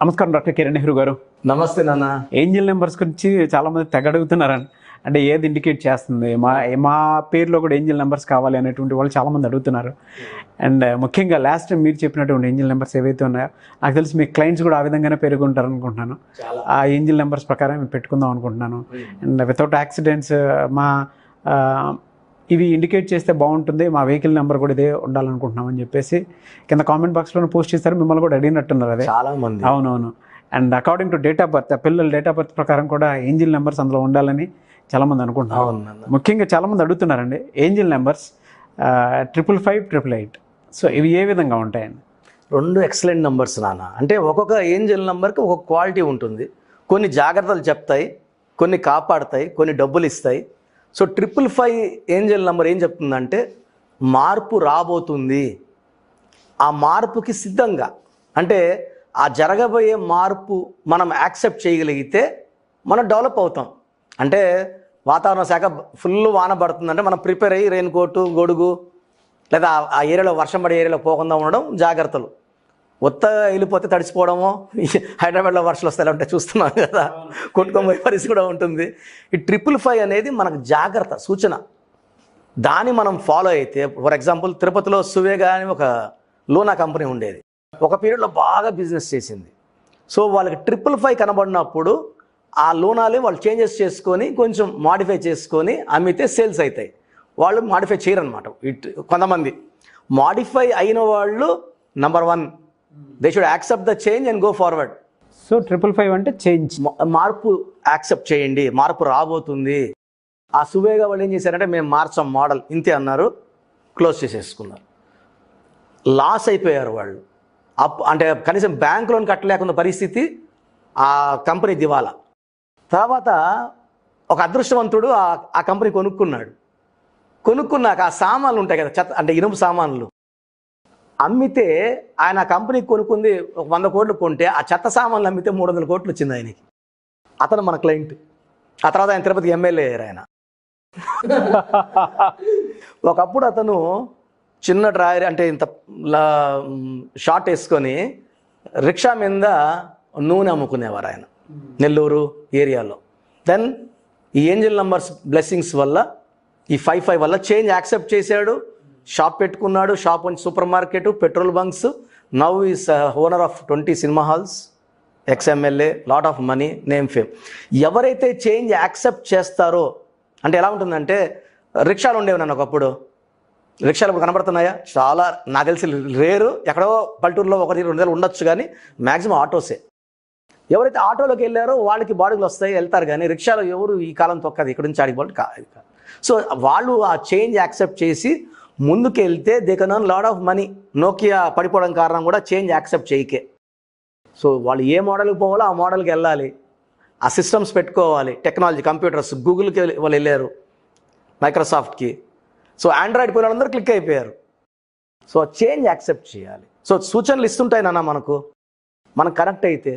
నమస్కారం డాక్టర్ కిరణ్ నెహ్రూ గారు. నమస్తే నాన్న. ఏంజిల్ నెంబర్స్ గురించి చాలామంది తెగ అడుగుతున్నారని, అంటే ఏది ఇండికేట్ చేస్తుంది, మా పేరులో కూడా ఏంజిల్ నెంబర్స్ కావాలి అనేటువంటి వాళ్ళు చాలామంది అడుగుతున్నారు. అండ్ ముఖ్యంగా లాస్ట్ టైం మీరు చెప్పినటువంటి ఏంజిల్ నెంబర్స్ ఏవైతే ఉన్నాయో నాకు తెలిసి మీ క్లయింట్స్ కూడా ఆ విధంగానే పెరుగుంటారు అనుకుంటున్నాను. ఆ ఏంజిల్ నెంబర్స్ ప్రకారం పెట్టుకుందాం అనుకుంటున్నాను. అండ్ వితౌట్ యాక్సిడెంట్స్ ఇవి ఇండికేట్ చేస్తే బాగుంటుంది, మా వెహికల్ నెంబర్ కూడా ఇదే ఉండాలనుకుంటున్నామని చెప్పేసి కింద కామెంట్ బాక్స్లో పోస్ట్ చేస్తారు. మిమ్మల్ని కూడా అడిగినట్టున్నారు అదే చాలా మంది. అవునవును. And according to date of birth, పిల్లల డేట్ ఆఫ్ బర్త్ ప్రకారం కూడా ఏంజిల్ నెంబర్స్ అందులో ఉండాలని చాలామంది అనుకుంటున్నారు. ముఖ్యంగా చాలామంది అడుగుతున్నారండి ఏంజిల్ నెంబర్స్ 555, 888. సో ఇవి ఏ విధంగా ఉంటాయండి? రెండు ఎక్సలెంట్ నెంబర్స్ నాన్న. అంటే ఒక్కొక్క ఏంజిల్ నెంబర్కి ఒక్కొక్క క్వాలిటీ ఉంటుంది. కొన్ని జాగ్రత్తలు చెప్తాయి, కొన్ని కాపాడతాయి, కొన్ని డబ్బులు ఇస్తాయి. సో 555 ఏంజిల్ నెంబర్ ఏం చెప్తుందంటే మార్పు రాబోతుంది. ఆ మార్పుకి సిద్ధంగా, అంటే ఆ జరగబోయే మార్పు మనం యాక్సెప్ట్ చేయగలిగితే మనం డెవలప్ అవుతాం. అంటే వాతావరణ శాఖ ఫుల్ వాన పడుతుందంటే మనం ప్రిపేర్ అయ్యి రెయిన్ కోటు, గొడుగు, లేదా ఆ ఏరియాలో వర్షం పడే ఏరియాలో పోకుండా ఉండడం జాగ్రత్తలు. ఒత్తగా వెళ్ళిపోతే తడిసిపోవడము, హైదరాబాద్లో వర్షాలు వస్తాయి అంటే చూస్తున్నాం కదా, కొట్టుకోబోయే పరిస్థితి కూడా ఉంటుంది. ఈ 555 అనేది మనకు జాగ్రత్త సూచన. దాన్ని మనం ఫాలో అయితే, ఫర్ ఎగ్జాంపుల్ తిరుపతిలో సువేగా అని ఒక లోనా కంపెనీ ఉండేది. ఒక పీరియడ్లో బాగా బిజినెస్ చేసింది. సో వాళ్ళకి 555 కనబడినప్పుడు ఆ లోనాలే వాళ్ళు చేంజెస్ చేసుకొని కొంచెం మాడిఫై చేసుకొని అమ్మితే సేల్స్ అవుతాయి. వాళ్ళు మాడిఫై చేయరనమాట. కొంతమంది మాడిఫై అయిన వాళ్ళు number 1, they should accept the change and go forward. So 555 అంటే చేంజ్, మార్పు యాక్సెప్ట్ చేయండి, మార్పు రాబోతుంది. ఆ సువేగా వాళ్ళు ఏం చేశారంటే మేము మార్చాం మోడల్ ఇంతే అన్నారు, క్లోజ్ చేసేసుకున్నారు. లాస్ అయిపోయారు వాళ్ళు. అంటే కనీసం బ్యాంక్ లోన్ కట్టలేకున్న పరిస్థితి, ఆ కంపెనీ దివాలా. తర్వాత ఒక అదృష్టవంతుడు ఆ కంపెనీ కొనుక్కున్నాక ఆ సామాన్లు ఉంటాయి కదా, చెత్త అంటే ఇనుము సామాన్లు అమ్మితే, ఆయన కంపెనీకి కొనుక్కుంది 100 కోట్లు కొంటే, ఆ చెత్త సామాన్లు అమ్మితే 300 కోట్లు వచ్చింది ఆయనకి. అతను మన క్లయింట్. ఆ తర్వాత ఆయన తిరుపతికి ఎమ్మెల్యే అయ్యారు ఆయన. ఒకప్పుడు అతను చిన్న డ్రాయర్ అంటే ఇంత షార్ట్ వేసుకొని రిక్షా మీద నూనె అమ్ముకునేవారు ఆయన నెల్లూరు ఏరియాలో. దెన్ ఈ ఏంజిల్ నంబర్స్ బ్లెస్సింగ్స్ వల్ల, ఈ 55 వల్ల చేంజ్ యాక్సెప్ట్ చేశాడు. షాప్ పెట్టుకున్నాడు. షాప్ నుంచి super market, petrol bunks. Now is owner of 20 cinema halls, ex-MLA, lot of money, name, fame. ఎవరైతే చేంజ్ యాక్సెప్ట్ చేస్తారో, అంటే ఎలా ఉంటుందంటే రిక్షాలు ఉండేవి నన్ను ఒకప్పుడు. రిక్షాలు ఇప్పుడు కనబడుతున్నాయా? చాలా, నాకు తెలిసి రేరు. ఎక్కడో పల్లెటూరులో 1-2 ఉండొచ్చు, కానీ మ్యాక్సిమం ఆటోసే. ఎవరైతే ఆటోలోకి వెళ్ళారో వాళ్ళకి బాడీలు వస్తాయి, వెళ్తారు. కానీ రిక్షాలో ఎవరు ఈ కాలం తొక్కదు, ఇక్కడ నుంచి ఆడికి బాడీ కాదు. సో వాళ్ళు ఆ చేంజ్ యాక్సెప్ట్ చేసి ముందుకు వెళ్తే they can earn lot of money. Nokia పడిపోవడం కారణం కూడా చేంజ్ యాక్సెప్ట్ చేయకే. సో వాళ్ళు ఏ మోడల్కి పోవాలో ఆ మోడల్కి వెళ్ళాలి. ఆ సిస్టమ్స్ పెట్టుకోవాలి, టెక్నాలజీ, కంప్యూటర్స్. గూగుల్కి వాళ్ళు వెళ్ళారు, మైక్రోసాఫ్ట్కి. సో ఆండ్రాయిడ్ పోయిన వాళ్ళందరూ క్లిక్ అయిపోయారు. సో చేంజ్ యాక్సెప్ట్ చేయాలి. సో సూచనలు ఇస్తుంటాయి నాన్న మనకు, మనం కనెక్ట్ అయితే.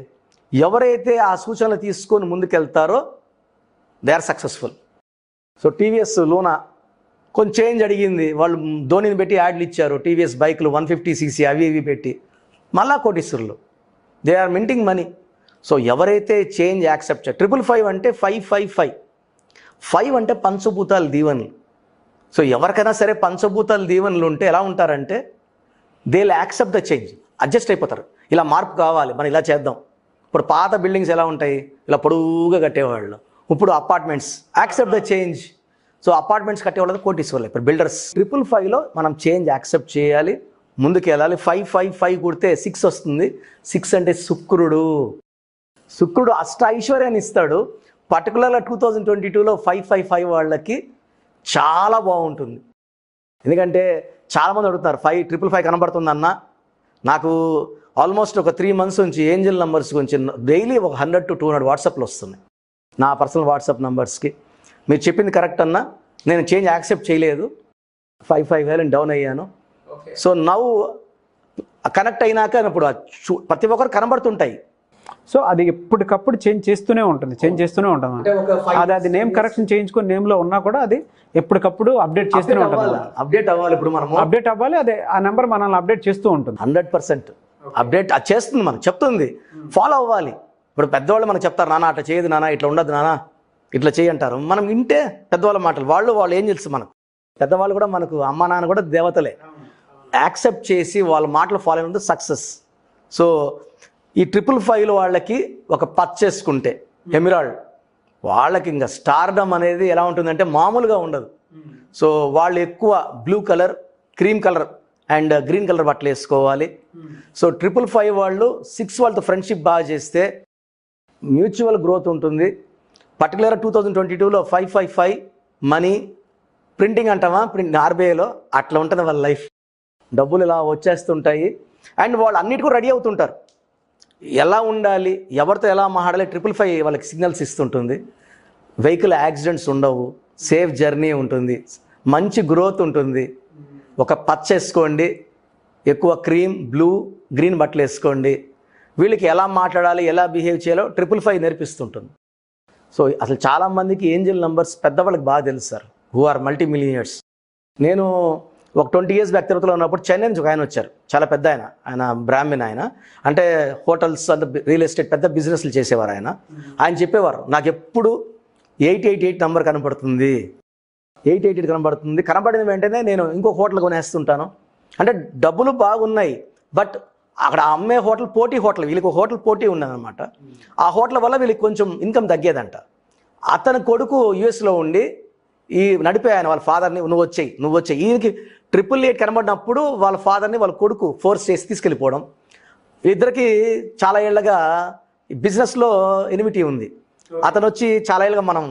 ఎవరైతే ఆ సూచనలు తీసుకొని ముందుకెళ్తారో they are successful. So TVS లోనా కొంచెం చేంజ్ అడిగింది, వాళ్ళు ధోనిని పెట్టి యాడ్లు ఇచ్చారు. టీవీఎస్ బైక్లు 150cc అవి ఇవి పెట్టి మళ్ళా కోటీశ్వరులు. They are minting money. So ఎవరైతే చేంజ్ యాక్సెప్ట్ 555 అంటే 555 అంటే పంచభూతాలు దీవెనలు. సో ఎవరికైనా సరే పంచభూతాలు దీవెనలు ఉంటే ఎలా ఉంటారంటే they will accept the change, adjust అయిపోతారు. ఇలా మార్పు కావాలి, మనం ఇలా చేద్దాం. ఇప్పుడు పాత బిల్డింగ్స్ ఎలా ఉంటాయి, ఇలా పొడువుగా కట్టేవాళ్ళు. ఇప్పుడు apartments, accept the change. So apartments కట్టేవాళ్ళు కోటీశ్వర్లు, ఇప్పుడు బిల్డర్స్. 555లో మనం చేంజ్ యాక్సెప్ట్ చేయాలి, ముందుకు వెళ్ళాలి. 555 కుడితే 6 వస్తుంది. 6 అంటే శుక్రుడు అష్ట ఐశ్వర్యాన్ని ఇస్తాడు. పర్టికులర్గా 2022లో 555 వాళ్ళకి చాలా బాగుంటుంది. ఎందుకంటే చాలామంది అడుగుతున్నారు 555 కనబడుతుందన్న. నాకు ఆల్మోస్ట్ ఒక 3 months నుంచి ఏంజిల్ నెంబర్స్ గురించి డైలీ ఒక 100 to 200 వాట్సాప్లు వస్తున్నాయి నా పర్సనల్ వాట్సాప్ నెంబర్స్కి. మీరు చెప్పింది కరెక్ట్ అన్న, నేను చేంజ్ యాక్సెప్ట్ చేయలేదు, 555 డౌన్ అయ్యాను. సో నవ్వు కనెక్ట్ అయినాక ఇప్పుడు ప్రతి ఒక్కరు కనబడుతుంటాయి. సో అది ఎప్పటికప్పుడు చేంజ్ చేస్తూనే ఉంటుంది. అది నేమ్ కరెక్షన్ చేయించుకొని నేమ్లో ఉన్నా కూడా అది ఎప్పటికప్పుడు అప్డేట్ చేస్తూనే ఉంటుంది. అప్డేట్ అవ్వాలి. ఇప్పుడు మనం అప్డేట్ అవ్వాలి, అదే ఆ నెంబర్ మనల్ని అప్డేట్ చేస్తూ ఉంటుంది. 100%. అప్డేట్ అది చేస్తుంది, మనకు చెప్తుంది, ఫాలో అవ్వాలి. ఇప్పుడు పెద్దవాళ్ళు మనకు చెప్తారు, నాన్న అట్లా చేయదు నాన్న, ఇట్లా ఉండదు నాన్న, ఇట్లా చేయి అంటారు. మనం వింటే పెద్దవాళ్ళ మాటలు, వాళ్ళు ఏం తెలుసు మనకు. పెద్దవాళ్ళు కూడా మనకు అమ్మ నాన్న కూడా దేవతలే. యాక్సెప్ట్ చేసి వాళ్ళ మాటలు ఫాలో అయినందు సక్సెస్. సో ఈ 555 వాళ్ళకి ఒక పర్చేసుకుంటే ఎమిరాల్డ్ వాళ్ళకి ఇంకా స్టార్డమ్ అనేది ఎలా ఉంటుందంటే మామూలుగా ఉండదు. సో వాళ్ళు ఎక్కువ blue colour, cream colour and green colour బట్టలు వేసుకోవాలి. సో 555 వాళ్ళు 6 వాళ్ళతో ఫ్రెండ్షిప్ బాగా చేస్తే మ్యూచువల్ గ్రోత్ ఉంటుంది. పర్టికులర్గా 2022లో 555 మనీ ప్రింటింగ్ అంటామా, ఆర్బీఐలో అట్లా ఉంటుంది వాళ్ళ లైఫ్. డబ్బులు ఇలా వచ్చేస్తుంటాయి అండ్ వాళ్ళు అన్నిటికీ రెడీ అవుతుంటారు. ఎలా ఉండాలి, ఎవరితో ఎలా మాట్లాడాలి 555 వాళ్ళకి సిగ్నల్స్ ఇస్తుంటుంది. వెహికల్ యాక్సిడెంట్స్ ఉండవు, సేఫ్ జర్నీ ఉంటుంది, మంచి గ్రోత్ ఉంటుంది. ఒక పచ్చ వేసుకోండి, ఎక్కువ క్రీమ్, బ్లూ, గ్రీన్ బట్టలు వేసుకోండి. వీళ్ళకి ఎలా మాట్లాడాలి, ఎలా బిహేవ్ చేయాలో 555 నేర్పిస్తుంటుంది. సో అసలు చాలామందికి ఏంజల్ నంబర్స్ పెద్దవాళ్ళకి బాగా తెలుసు sir, who are multi millionaires. నేను ఒక 20 years బ్యాక్ తిరుపతిలో ఉన్నప్పుడు చెన్నై నుంచి ఒక ఆయన వచ్చారు, చాలా పెద్ద ఆయన బ్రాహ్మణ్ ఆయన, అంటే హోటల్స్ అండ్ రియల్ ఎస్టేట్ పెద్ద బిజినెస్లు చేసేవారు ఆయన చెప్పేవారు, నాకు ఎప్పుడు 888 నెంబర్ కనబడుతుంది, 888 కనబడుతుంది, కనబడిన వెంటనే నేను ఇంకో హోటల్ కొనేస్తుంటాను. అంటే డబ్బులు బాగున్నాయి, బట్ అక్కడ అమ్మే హోటల్ పోటీ హోటల్, వీళ్ళకి ఒక హోటల్ పోటీ ఉన్నదనమాట. ఆ హోటల్ వల్ల వీళ్ళకి కొంచెం ఇన్కమ్ తగ్గేదంట. అతని కొడుకు యుఎస్లో ఉండి ఈ నడిపే ఆయన వాళ్ళ ఫాదర్ని, నువ్వు వచ్చేయి ఈయనకి 888 కనబడినప్పుడు వాళ్ళ ఫాదర్ని వాళ్ళ కొడుకు ఫోర్స్ చేసి తీసుకెళ్ళిపోవడం. ఇద్దరికి చాలా ఏళ్ళగా బిజినెస్లో ఎనిమిటీ ఉంది. అతను వచ్చి చాలా ఏళ్ళగా మనం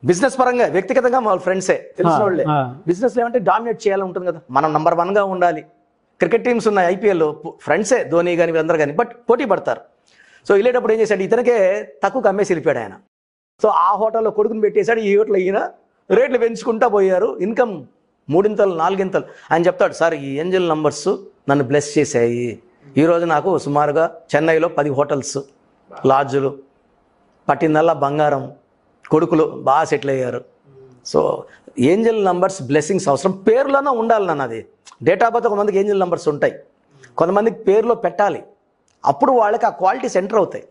బిజినెస్ పరంగా వ్యక్తిగతంగా వాళ్ళ ఫ్రెండ్సే, తెలిసిన వాళ్ళే. బిజినెస్లో ఏమంటే డామినేట్ చేయాలని ఉంటుంది కదా, మనం నెంబర్ 1గా ఉండాలి. క్రికెట్ టీమ్స్ ఉన్నాయి ఐపీఎల్లో, ఫ్రెండ్సే ధోని కానీ వీళ్ళందరూ కానీ, బట్ పోటీ పడతారు. సో వెళ్ళేటప్పుడు ఏం చేశాడు, ఇతనికే తక్కువ అమ్మేసి వెళ్ళిపోయాడు ఆయన. సో ఆ హోటల్లో కొడుకుని పెట్టేశాడు, ఈ హోటల్లో ఈయన రేట్లు పెంచుకుంటా పోయారు, ఇన్కమ్ 3 4 ఆయన చెప్తాడు, సార్ ఈ ఏంజల్ నంబర్స్ నన్ను బ్లెస్ చేశాయి. ఈరోజు నాకు సుమారుగా చెన్నైలో 10 హోటల్స్, లాడ్జులు, పట్టిందల్లా బంగారం, కొడుకులు బాగా సెటిల్ అయ్యారు. సో ఏంజల్ నంబర్స్ బ్లెస్సింగ్స్ అవసరం. పేర్లోనే ఉండాలి నన్ను, అది డేట్ ఆఫ్ బర్త్ కొంతమందికి ఏంజల్ నంబర్స్ ఉంటాయి, కొంతమందికి పేరులో పెట్టాలి, అప్పుడు వాళ్ళకి ఆ క్వాలిటీస్ ఎంటర్ అవుతాయి.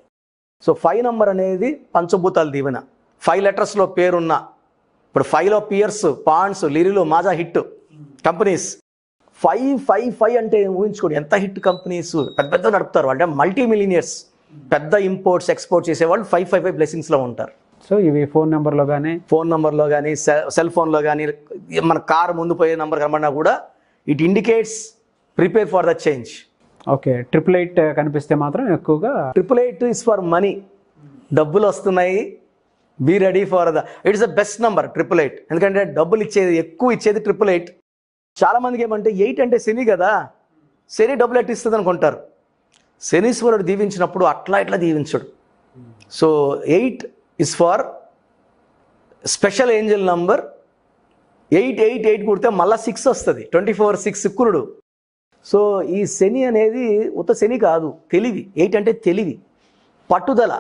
సో 5 నెంబర్ అనేది పంచభూతాలు దీవెన. 5 letersలో పేరున్న, ఇప్పుడు 5లో Pears, Ponds, Liril, Maaza hit companies. 555 అంటే ఊహించుకోండి ఎంత హిట్ కంపెనీస్, పెద్ద నడుపుతారు, అంటే మల్టీ మిలియనియర్స్, పెద్ద ఇంపోర్ట్స్ ఎక్స్పోర్ట్స్ చేసేవాళ్ళు 555 బ్లెస్సింగ్స్లో ఉంటారు. సో ఇవి ఫోన్ నెంబర్లో కానీ సెల్ ఫోన్లో కానీ, మన కారు ముందు పోయే నెంబర్ కనబడినా కూడా it indicates prepare for the change. Okay, 888 కనిపిస్తే మాత్రం ఎక్కువగా 888 ఇస్ ఫర్ మనీ, డబ్బులు వస్తున్నాయి, be ready for the, it's the best number 888. ఎందుకంటే డబ్బులు ఇచ్చేది, ఎక్కువ ఇచ్చేది 888. చాలామందికి ఏమంటే 8 అంటే శని కదా, శని డబ్బులు ఎట్టు ఇస్తుంది అనుకుంటారు. శనీశ్వరుడు దీవించినప్పుడు అట్లా ఇట్లా దీవించడు. So 8 is for special angel number. 888 కుడితే మళ్ళీ 6 వస్తుంది, 24/6 శుక్రుడు. సో ఈ శని అనేది ఉత్త శని కాదు, తెలివి. 8 అంటే తెలివి, పట్టుదల.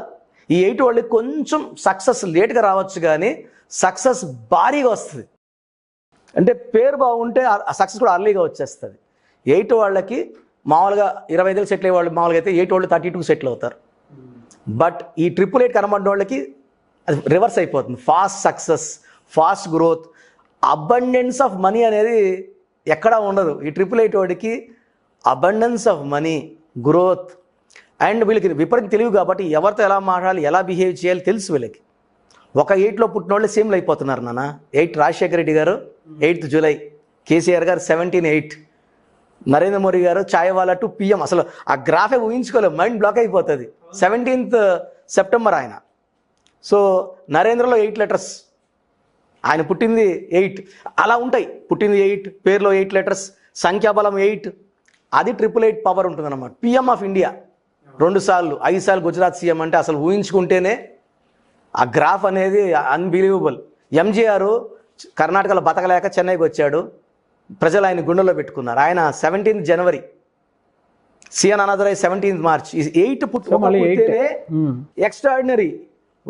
ఈ 8 వాళ్ళకి కొంచెం సక్సెస్ లేట్గా రావచ్చు, కానీ సక్సెస్ భారీగా వస్తుంది. అంటే పేరు బాగుంటే ఆ సక్సెస్ కూడా అర్లీగా వచ్చేస్తుంది. 8 వాళ్ళకి మామూలుగా 25 సెటిల్ అయ్యే వాళ్ళు మామూలుగా అయితే 8 వాళ్ళు 32 సెటిల్ అవుతారు. బట్ ఈ 888 కనబడిన వాళ్ళకి అది రివర్స్ అయిపోతుంది. Fast success, fast growth, abundance of money అనేది ఎక్కడా ఉండదు. ఈ 888 వాడికి abundance of money, growth, and వీళ్ళకి విపరీత తెలివి కాబట్టి ఎవరితో ఎలా మాట్లాడాలి, ఎలా బిహేవ్ చేయాలి తెలుసు వీళ్ళకి. ఒక 8లో పుట్టిన వాళ్ళు సేమ్లు అయిపోతున్నారు నాన్న. 8 రాజశేఖర రెడ్డి గారు 8th జూలై, కేసీఆర్ గారు 17/8, నరేంద్ర మోడీ గారు ఛాయవాలా టు PM. అసలు ఆ గ్రాఫే ఊహించుకోలేదు, మైండ్ బ్లాక్ అయిపోతుంది. 17th సెప్టెంబర్ ఆయన. సో నరేంద్రలో 8 letters, ఆయన పుట్టింది 8, అలా ఉంటాయి. పుట్టింది 8, పేరులో 8 letters, సంఖ్యాబలం 8, అది 888 పవర్ ఉంటుంది అన్నమాట. PM ఆఫ్ ఇండియా 2 సార్లు, 5 సార్లు గుజరాత్ సీఎం అంటే అసలు ఊహించుకుంటేనే ఆ గ్రాఫ్ అనేది అన్బిలీవబుల్. MGR కర్ణాటకలో బతకలేక చెన్నైకి వచ్చాడు, ప్రజలు ఆయన గుండెల్లో పెట్టుకున్నారు. ఆయన 17th జనవరి, సిఎన్ అనాథరై 17th మార్చ్. 8 పుట్టినే ఎక్స్ట్రాడినరీ.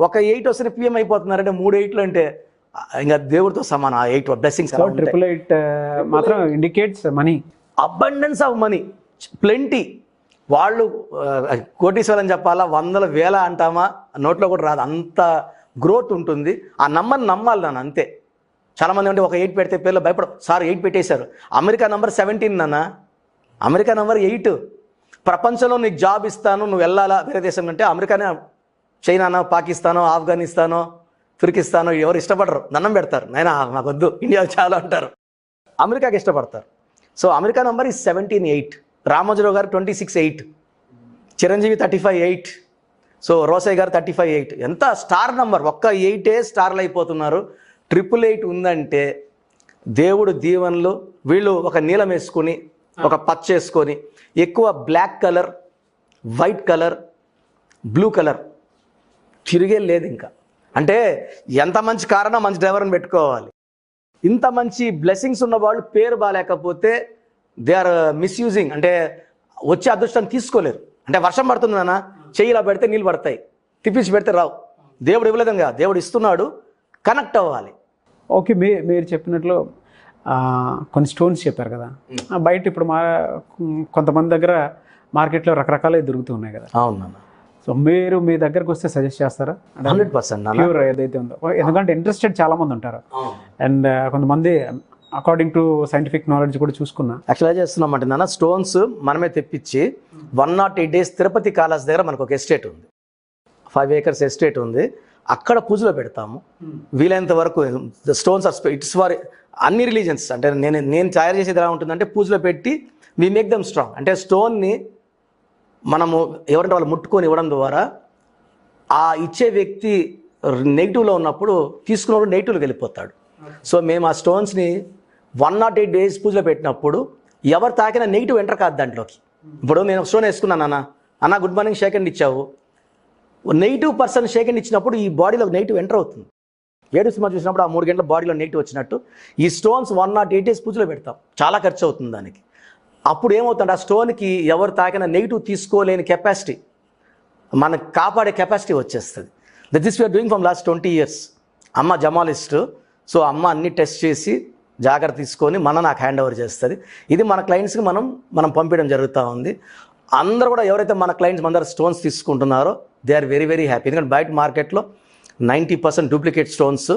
ఒక 8 వస్తే PM అయిపోతున్నారంటే 3 8లు అంటే ఇంకా దేవుడితో సమానం. ఆ 8 బ్లెస్సింగ్స్. 888 మాత్రం indicates money, abundance of money, plenty. వాళ్ళు కోటీశ్వరం చెప్పాలా, వందల వేల అంటామా, నోట్లో కూడా రాదు, అంత గ్రోత్ ఉంటుంది. ఆ నంబర్ని నమ్మాలి నాన్న, అంతే. చాలామంది అంటే ఒక 8 పెడితే పేర్లు భయపడ, సార్ 8 పెట్టేశారు. అమెరికా నంబర్ 17 నాన్న, అమెరికా నంబర్ 8. ప్రపంచంలో నీకు జాబ్ ఇస్తాను, నువ్వు వెళ్ళాలా వేరే దేశం అంటే అమెరికానే. చైనానో, పాకిస్తానో, ఆఫ్ఘనిస్తానో, తుర్కిస్తానో ఎవరు ఇష్టపడరు, దండం పెడతారు, నైనా మాకొద్దు ఇండియా చాలా అంటారు. అమెరికాకి ఇష్టపడతారు. సో అమెరికా నంబర్ ఈ 17-8. రామోజీరావు గారు 26-8, చిరంజీవి 35-8, సో రోసయ్య గారు 35-8. ఎంత స్టార్ నంబర్, ఒక్క 8 స్టార్లు అయిపోతున్నారు. 888 ఉందంటే దేవుడు దీవెనలు. వీళ్ళు ఒక నీలం వేసుకొని, ఒక పచ్చ వేసుకొని, ఎక్కువ black colour, white colour, blue colour తిరిగే లేదు ఇంకా. అంటే ఎంత మంచి కారణం, మంచి డ్రైవర్ని పెట్టుకోవాలి. ఇంత మంచి బ్లెస్సింగ్స్ ఉన్న వాళ్ళు పేరు బాగాలేకపోతే దే ఆర్ మిస్యూజింగ్, అంటే వచ్చే అదృష్టాన్ని తీసుకోలేరు. అంటే వర్షం పడుతుంది నాన్న, చెయ్యిలా పెడితే నీళ్ళు పడతాయి, తిప్పించి పెడితే రావు. దేవుడు ఇవ్వలేదంగా, దేవుడు ఇస్తున్నాడు, కనెక్ట్ అవ్వాలి. ఓకే, మీరు చెప్పినట్లు కొన్ని స్టోన్స్ చెప్పారు కదా, బయట ఇప్పుడు కొంతమంది దగ్గర మార్కెట్లో రకరకాలే దొరుకుతూ ఉన్నాయి కదా. అవునన్న. సో మీరు మీ దగ్గరకు వస్తే సజెస్ట్ చేస్తారా? 100% ప్యూర్ ఏదైతే ఉందో, ఎందుకంటే ఇంట్రెస్టెడ్ చాలా మంది ఉంటారు. అండ్ కొంతమంది అకార్డింగ్ టు సైంటిఫిక్ నాలెడ్జ్ కూడా చూసుకున్నా యాక్చువల్గా చేస్తున్నామంటే నాన్న, స్టోన్స్ మనమే తెప్పించి 108 days తిరుపతి కాలాస్ దగ్గర మనకు ఒక ఎస్టేట్ ఉంది, 5 acres ఎస్టేట్ ఉంది. అక్కడ పూజలో పెడతాము. వీలైనంత వరకు స్టోన్స్ ఇట్స్ ఫర్ అన్ని రిలీజన్స్. అంటే నేను తయారు చేసేది ఎలా ఉంటుందంటే, పూజలో పెట్టి వి మేక్ దమ్ స్ట్రాంగ్. అంటే స్టోన్ని మనము ఎవరంటే వాళ్ళు ముట్టుకొని ఇవ్వడం ద్వారా ఆ ఇచ్చే వ్యక్తి నెగిటివ్లో ఉన్నప్పుడు తీసుకున్నప్పుడు నెగిటివ్కి వెళ్ళిపోతాడు. సో మేము ఆ స్టోన్స్ని 108 days పూజలో పెట్టినప్పుడు ఎవరు తాకినా నెగిటివ్ ఎంటర్ కాదు దాంట్లోకి. ఇప్పుడు నేను స్టోన్ వేసుకున్నాను, అన్న గుడ్ మార్నింగ్ షేక్ హ్యాండ్ ఇచ్చావు, నెగిటివ్ పర్సన్ షేక్ హ్యాండ్ ఇచ్చినప్పుడు ఈ బాడీలో నెగిటివ్ ఎంటర్ అవుతుంది. 7 సినిమా చూసినప్పుడు ఆ 3 గంటల బాడీలో నెగిటివ్ వచ్చినట్టు ఈ స్టోన్స్ 108 days పూజలో పెడతాం. చాలా ఖర్చు అవుతుంది దానికి. అప్పుడు ఏమవుతుంది, ఆ స్టోన్కి ఎవరు తాకినా నెగిటివ్ తీసుకోలేని కెపాసిటీ, మనకు కాపాడే కెపాసిటీ వచ్చేస్తుంది. This we are doing from last 20 years. అమ్మ జమాలిస్ట్, సో అమ్మ అన్ని టెస్ట్ చేసి జాగ్రత్త తీసుకొని నాకు హ్యాండ్ ఓవర్ చేస్తుంది. ఇది మన క్లయింట్స్కి మనం పంపించడం జరుగుతూ ఉంది. అందరూ కూడా ఎవరైతే మన క్లయింట్స్ మన దగ్గర స్టోన్స్ తీసుకుంటున్నారో they are very very happy. ఎందుకంటే బయట మార్కెట్లో 90% డూప్లికేట్ స్టోన్స్,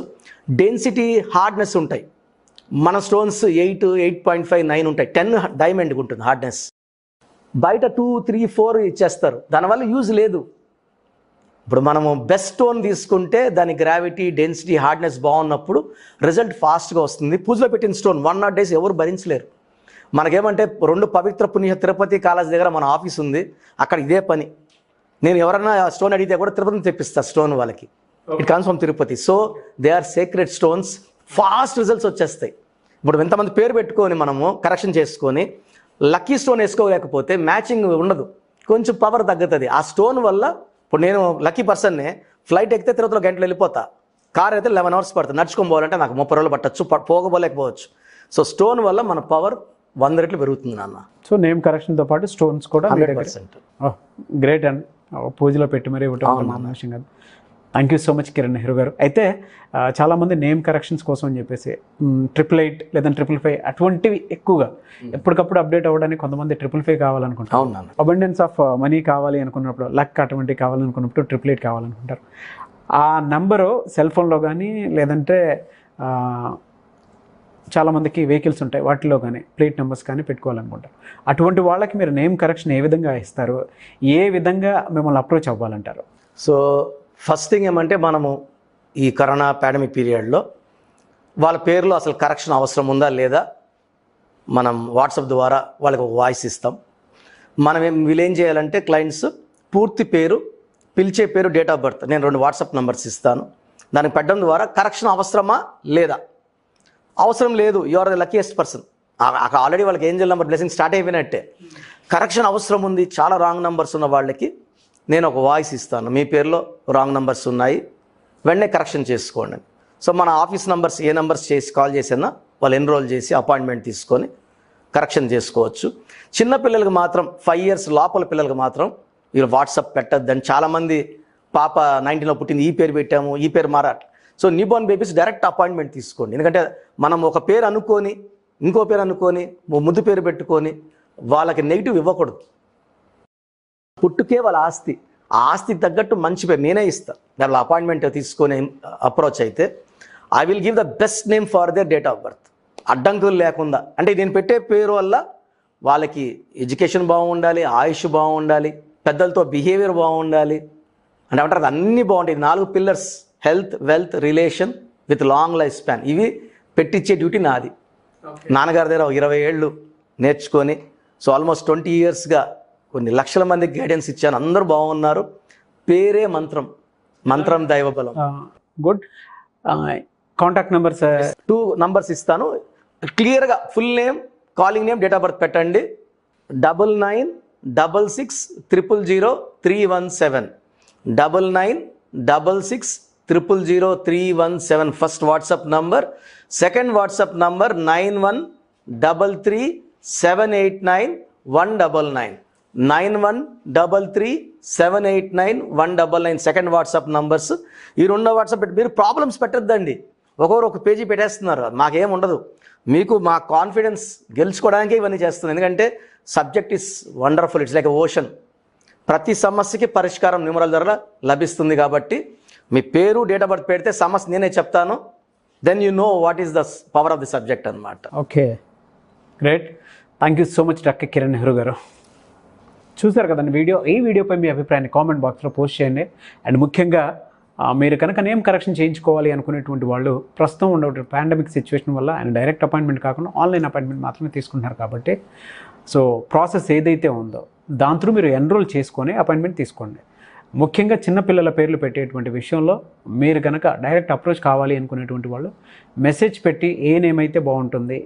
డెన్సిటీ, హార్డ్నెస్ ఉంటాయి. మన స్టోన్స్ 8, 8.5, 9 ఉంటాయి. 10 డైమండ్కి ఉంటుంది హార్డ్నెస్. బయట 2, 3, 4 ఇచ్చేస్తారు, దానివల్ల యూజ్ లేదు. ఇప్పుడు మనము బెస్ట్ స్టోన్ తీసుకుంటే దాని గ్రావిటీ, డెన్సిటీ, హార్డ్నెస్ బాగున్నప్పుడు రిజల్ట్ ఫాస్ట్గా వస్తుంది. పూజలో పెట్టిన స్టోన్ 108 days ఎవరు భరించలేరు. మనకేమంటే 2 పవిత్ర పుణ్య తిరుపతి కాలేజ్ దగ్గర మన ఆఫీస్ ఉంది, అక్కడ ఇదే పని. నేను ఎవరైనా స్టోన్ అడిగితే కూడా తిరుపతిని తెప్పిస్తా స్టోన్ వాళ్ళకి. It comes from Tirupati. So they are secret stones, fast results వచ్చేస్తాయి. ఇప్పుడు ఎంతమంది పేరు పెట్టుకొని మనము కరెక్షన్ చేసుకొని లక్కీ స్టోన్ వేసుకోలేకపోతే మ్యాచింగ్ ఉండదు, కొంచెం పవర్ తగ్గుతుంది. ఆ స్టోన్ వల్ల ఇప్పుడు నేను లక్కీ పర్సన్నే, ఫ్లైట్ ఎక్కితే తిరుపతిలో గంటలు వెళ్ళిపోతా, కార్ అయితే 11 hours పడుతుంది, నడుచుకొని పోవాలంటే నాకు 30 రోజులు పట్టచ్చు, పోకపోలేకపోవచ్చు. సో స్టోన్ వల్ల మన పవర్ 100 రెట్లు పెరుగుతుంది నాన్న. సో నేమ్ కరెక్షన్తో పాటు స్టోన్స్ కూడా 100%. గ్రేట్ అండ్ పూజలో పెట్టి మరీ ఇవ్వటం విషయం కాదు. Thank you so much Kiran Nehru గారు. అయితే చాలామంది నేమ్ కరెక్షన్స్ కోసం అని చెప్పేసి 888 లేదా 555 అటువంటివి ఎక్కువగా ఎప్పటికప్పుడు అప్డేట్ అవ్వడానికి కొంతమంది 555 కావాలనుకుంటారు. అవునా, అబండెన్స్ ఆఫ్ మనీ కావాలి అనుకున్నప్పుడు, లక్ అటువంటివి కావాలనుకున్నప్పుడు 888 కావాలనుకుంటారు. ఆ నెంబరు సెల్ ఫోన్లో కానీ లేదంటే చాలామందికి వెహికల్స్ ఉంటాయి వాటిలో కానీ ప్లేట్ నెంబర్స్ కానీ పెట్టుకోవాలనుకుంటారు. అటువంటి వాళ్ళకి మీరు నేమ్ కరెక్షన్ ఏ విధంగా ఇస్తారు, ఏ విధంగా మిమ్మల్ని అప్రోచ్ అవ్వాలంటారు? సో ఫస్ట్ థింగ్ ఏమంటే, మనము ఈ కరోనా పాండమిక్ పీరియడ్లో వాళ్ళ పేర్లో అసలు కరెక్షన్ అవసరం ఉందా లేదా మనం వాట్సాప్ ద్వారా వాళ్ళకి ఒక వాయిస్ ఇస్తాం. వీళ్ళేం చేయాలంటే, క్లయింట్స్ పూర్తి పేరు, పిలిచే పేరు, డేట్ ఆఫ్ బర్త్, నేను 2 వాట్సాప్ నెంబర్స్ ఇస్తాను. దానికి పెట్టడం ద్వారా కరెక్షన్ అవసరమా లేదా, అవసరం లేదు, you are the luckiest person, already వాళ్ళకి ఏంజల్ నెంబర్ బ్లెస్సింగ్ స్టార్ట్ అయిపోయినట్టే. కరెక్షన్ అవసరం ఉంది, చాలా రాంగ్ నెంబర్స్ ఉన్న వాళ్ళకి నేను ఒక వాయిస్ ఇస్తాను, మీ పేరులో రాంగ్ నెంబర్స్ ఉన్నాయి, వెంటనే కరెక్షన్ చేసుకోండి. సో మన ఆఫీస్ నెంబర్స్ ఏ నెంబర్స్ చేసి కాల్ చేసినా వాళ్ళు ఎన్రోల్ చేసి అపాయింట్మెంట్ తీసుకొని కరెక్షన్ చేసుకోవచ్చు. చిన్నపిల్లలకి మాత్రం 5 years లోపల పిల్లలకి మాత్రం మీరు వాట్సాప్ పెట్టద్దని చాలామంది, పాప 19లో పుట్టింది, ఈ పేరు పెట్టాము, ఈ పేరు మారాలి. So newborn babies direct appointment తీసుకోండి. ఎందుకంటే మనం ఒక పేరు అనుకొని ఇంకో పేరు అనుకొని ముద్దు పేరు పెట్టుకొని వాళ్ళకి నెగిటివ్ ఇవ్వకూడదు. పుట్టుకే వాళ్ళ ఆస్తి. ఆ ఆస్తికి తగ్గట్టు మంచి పేరు నేనే ఇస్తాను. వాళ్ళ అపాయింట్మెంట్ తీసుకొని అప్రోచ్ అయితే I will give the best name for their date of birth, అడ్డంకులు లేకుండా. అంటే నేను పెట్టే పేరు వల్ల వాళ్ళకి ఎడ్యుకేషన్ బాగుండాలి, ఆయుష్ బాగుండాలి, పెద్దలతో బిహేవియర్ బాగుండాలి, అంటే అంటారు అన్నీ బాగుంటాయి. 4 pillars: health, wealth, relation with long life span. ఇవి పెట్టించే డ్యూటీ నాది. నాన్నగారి దగ్గర 20 ఏళ్ళు నేర్చుకొని, సో ఆల్మోస్ట్ 20 ఇయర్స్గా కొన్ని లక్షల మందికి గైడెన్స్ ఇచ్చాను. అందరూ బాగున్నారు. పేరే మంత్రం, మంత్రం దైవబలం. గుడ్. కాంటాక్ట్ నెంబర్స్ 2 నంబర్స్ ఇస్తాను. క్లియర్గా full name, calling name, date of birth పెట్టండి. 9966000317, 9966000317 first WhatsApp number. Second WhatsApp number 9133789199, 9133789199 second WhatsApp numbers. ఈ 2 వాట్సాప్ పెట్టి మీరు ప్రాబ్లమ్స్ పెట్టద్దండి. ఒక్కొక్కరు ఒక పేజీ పెట్టేస్తున్నారు, మాకేం ఉండదు. మీకు మా కాన్ఫిడెన్స్ గెలుచుకోవడానికే ఇవన్నీ చేస్తున్నాను. ఎందుకంటే subject is wonderful, it's like ocean. ప్రతి సమస్యకి పరిష్కారం న్యూమరాలజీ ద్వారా లభిస్తుంది. కాబట్టి మీ పేరు, డేట్ ఆఫ్ బర్త్ పెడితే సమస్య నేనే చెప్తాను. Then you know what is the power of the subject అనమాట. Okay, great. Thank you so much doctor Kiran Nehru garu. చూసారు కదండి వీడియో. ఈ వీడియోపై మీ అభిప్రాయాన్ని కామెంట్ బాక్స్లో పోస్ట్ చేయండి. అండ్ ముఖ్యంగా మీరు కనుక నేమ్ కరెక్షన్ చేయించుకోవాలి అనుకునేటువంటి వాళ్ళు ప్రస్తుతం ఉండే పాండమిక్ సిచ్యువేషన్ వల్ల ఆయన డైరెక్ట్ అపాయింట్మెంట్ కాకుండా ఆన్లైన్ అపాయింట్మెంట్ మాత్రమే తీసుకుంటున్నారు. కాబట్టి సో ప్రాసెస్ ఏదైతే ఉందో దాని త్రూ మీరు ఎన్రోల్ చేసుకొని అపాయింట్మెంట్ తీసుకోండి. ముఖ్యంగా చిన్నపిల్లల పేర్లు పెట్టేటువంటి విషయంలో మీరు కనుక డైరెక్ట్ అప్రోచ్ కావాలి అనుకునేటువంటి వాళ్ళు మెసేజ్ పెట్టి ఏ నేమ్ అయితే బాగుంటుంది,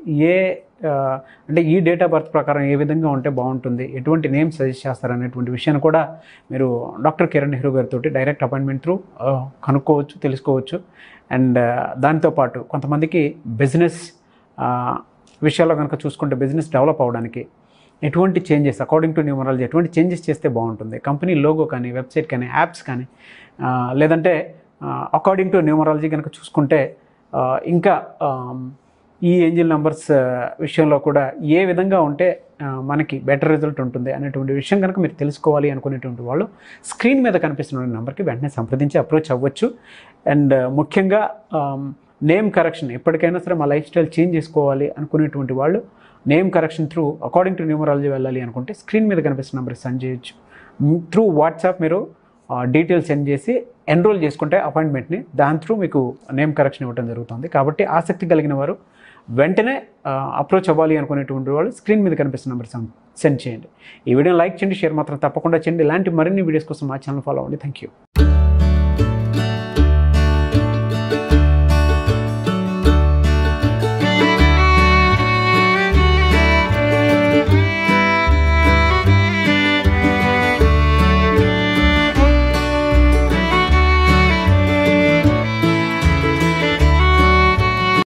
అంటే ఈ డేట్ ఆఫ్ బర్త్ ప్రకారం ఏ విధంగా ఉంటే బాగుంటుంది, ఎటువంటి నేమ్ సజెస్ట్ చేస్తారనేటువంటి విషయాన్ని కూడా మీరు డాక్టర్ కిరణ్ నెహ్రూ గారితో డైరెక్ట్ అపాయింట్మెంట్ త్రూ కనుక్కోవచ్చు, తెలుసుకోవచ్చు. అండ్ దాంతోపాటు కొంతమందికి బిజినెస్ విషయాల్లో కనుక చూసుకుంటే బిజినెస్ డెవలప్ అవ్వడానికి ఎటువంటి చేంజెస్ అకార్డింగ్ టు న్యూమరాలజీ ఎటువంటి చేంజెస్ చేస్తే బాగుంటుంది, కంపెనీ లోగో కానీ, వెబ్సైట్ కానీ, యాప్స్ కానీ, లేదంటే అకార్డింగ్ టు న్యూమరాలజీ కనుక చూసుకుంటే ఇంకా ఈ ఏంజిల్ నెంబర్స్ విషయంలో కూడా ఏ విధంగా ఉంటే మనకి బెటర్ రిజల్ట్ ఉంటుంది అనేటువంటి విషయం కనుక మీరు తెలుసుకోవాలి అనుకునేటువంటి వాళ్ళు స్క్రీన్ మీద కనిపిస్తున్న నెంబర్కి వెంటనే సంప్రదించి అప్రోచ్ అవ్వచ్చు. అండ్ ముఖ్యంగా నేమ్ కరెక్షన్ ఎప్పటికైనా సరే మా లైఫ్ స్టైల్ చేంజ్ చేసుకోవాలి అనుకునేటువంటి వాళ్ళు name correction through according to numerology వెళ్ళాలి అనుకుంటే స్క్రీన్ మీద కనిపిస్తున్న నెంబర్కి సెండ్ చేయొచ్చు. త్రూ వాట్సాప్ మీరు డీటెయిల్స్ సెండ్ చేసి ఎన్రోల్ చేసుకుంటే అపాయింట్మెంట్ని దాని త్రూ మీకు నేమ్ కరెక్షన్ ఇవ్వడం జరుగుతుంది. కాబట్టి ఆసక్తి కలిగిన వారు వెంటనే అప్రోచ్ అవ్వాలి అనుకునేటువంటి వాళ్ళు స్క్రీన్ మీద కనిపిస్తున్న నెంబర్ సెండ్ చేయండి. ఈ వీడియోని లైక్ చేయండి, షేర్ మాత్రం తప్పకుండా చేయండి. ఇలాంటి మరిన్ని వీడియోస్ కోసం మా ఛానల్ ఫాలో అవ్వండి. Thank you.